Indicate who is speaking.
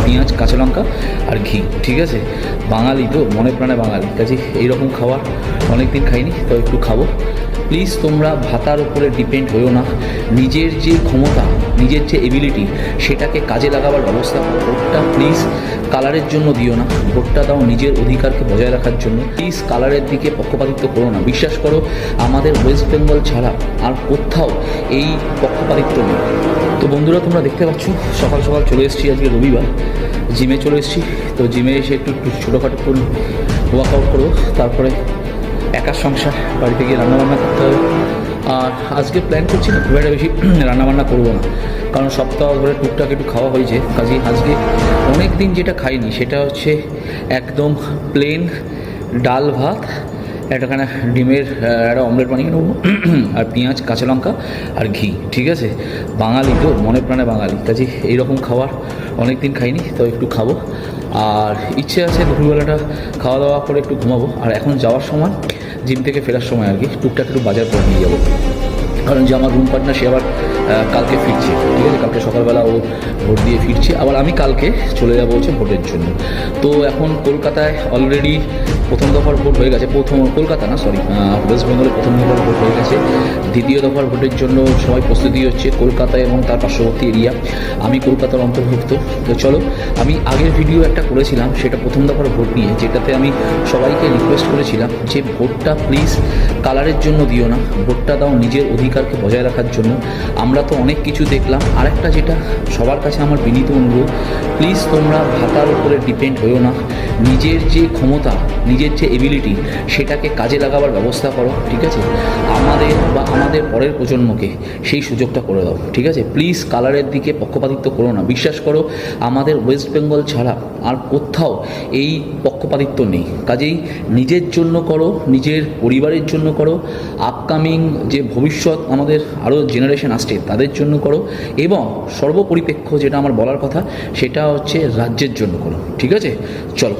Speaker 1: পেঁয়াজ, কাঁচা লঙ্কা আর ঘি। ঠিক আছে, বাঙালি তো, মনে প্রাণে বাঙালি, কাজে এইরকম খাবার অনেক দিন খাইনি, তো একটু খাবো। প্লিজ তোমরা ভাতার উপরে ডিপেন্ড হয়েও না, নিজের যে ক্ষমতা, নিজের যে এবিলিটি, সেটাকে কাজে লাগাবার ব্যবস্থা করো। ভোটটা প্লিজ কালারের জন্য দিও না, ভোটটা দাও নিজের অধিকারকে বজায় রাখার জন্য। প্লিজ কালারের দিকে পক্ষপাতিত্ব করো না। বিশ্বাস করো, আমাদের ওয়েস্ট বেঙ্গল ছাড়া আর কোথাও এই পক্ষপাতিত্ব নেই। তো বন্ধুরা, তোমরা দেখতে পাচ্ছ সকাল সকাল চলে এসেছি, আজকে রবিবার, জিমে চলে এসেছি। তো জিমে এসে একটু ছোটোখাটো একটু ওয়ার্কআউট করবো, তারপরে একার সংসার, বাড়িতে গিয়ে রান্নাবান্না করতে হবে। আর আজকে প্ল্যান করছি না খুব একটা বেশি রান্নাবান্না করবো না, কারণ সপ্তাহ ধরে টুকটাক একটু খাওয়া হয়েছে। কাজেই আজকে অনেক দিন যেটা খাইনি সেটা হচ্ছে একদম প্লেন ডাল ভাত, একটাখানে ডিমের একটা অমলেট বানিয়ে নেবো, আর পেঁয়াজ, কাঁচা লঙ্কা আর ঘি। ঠিক আছে, বাঙালি তো, মনে প্রাণে বাঙালি, কাজে এইরকম খাবার অনেক দিন খাইনি, তো একটু খাবো। আর ইচ্ছে আছে দুপুরবেলাটা খাওয়া দাওয়া করে একটু ঘুমাবো। আর এখন যাওয়ার সময়, জিম থেকে ফেরার সময় আর কি, টুকটাক একটু বাজার করে নিয়ে যাবো, কারণ যে আমার রুম পার্টনার সে আবার কালকে ফিরছে। ঠিক আছে, কালকে সকালবেলা ও ভোট দিয়ে ফিরছে, আবার আমি কালকে চলে যাবো হচ্ছে ভোটের জন্য। তো এখন কলকাতায় অলরেডি প্রথম দফার ভোট হয়ে গেছে, কলকাতা না সরি, ওয়েস্ট বেঙ্গলে প্রথম দফার ভোট হয়ে গেছে। দ্বিতীয় দফার ভোটের জন্য সবাই প্রস্তুতি হচ্ছে কলকাতায় এবং তার পার্শ্ববর্তী এরিয়া। আমি কলকাতার অন্তর্ভুক্ত। তো চলো, আমি আগের ভিডিও একটা করেছিলাম, সেটা প্রথম দফার ভোট নিয়ে, যেটাতে আমি সবাইকে রিকোয়েস্ট করেছিলাম যে ভোটটা প্লিজ কালারের জন্য দিও না, ভোটটা দাও নিজের অধিকারকে বজায় রাখার জন্য। আমরা তো অনেক কিছু দেখলাম। আরেকটা যেটা সবার কাছে আমার বিনীত অনুরোধ, প্লিজ তোমরা ভাতার উপরে ডিপেন্ড হয়েও না, নিজের যে ক্ষমতা, নিজের যে এবিলিটি, সেটাকে কাজে লাগাবার ব্যবস্থা করো। ঠিক আছে, আমাদের বা আমাদের পরের প্রজন্মকে সেই সুযোগটা করে দাও। ঠিক আছে, প্লিজ কালারের দিকে পক্ষপাতিত্ব করো না। বিশ্বাস করো, আমাদের ওয়েস্ট বেঙ্গল ছাড়া আর কোথাও এই পক্ষপাতিত্ব নেই। কাজেই নিজের জন্য করো, নিজের পরিবারের জন্য করো, আপকামিং যে ভবিষ্যৎ আমাদের আরও জেনারেশন আসছে তাদের জন্য করো, এবং সর্বপরিপেক্ষ যেটা আমার বলার কথা সেটা হচ্ছে রাজ্যের জন্য করো। ঠিক আছে, চলো।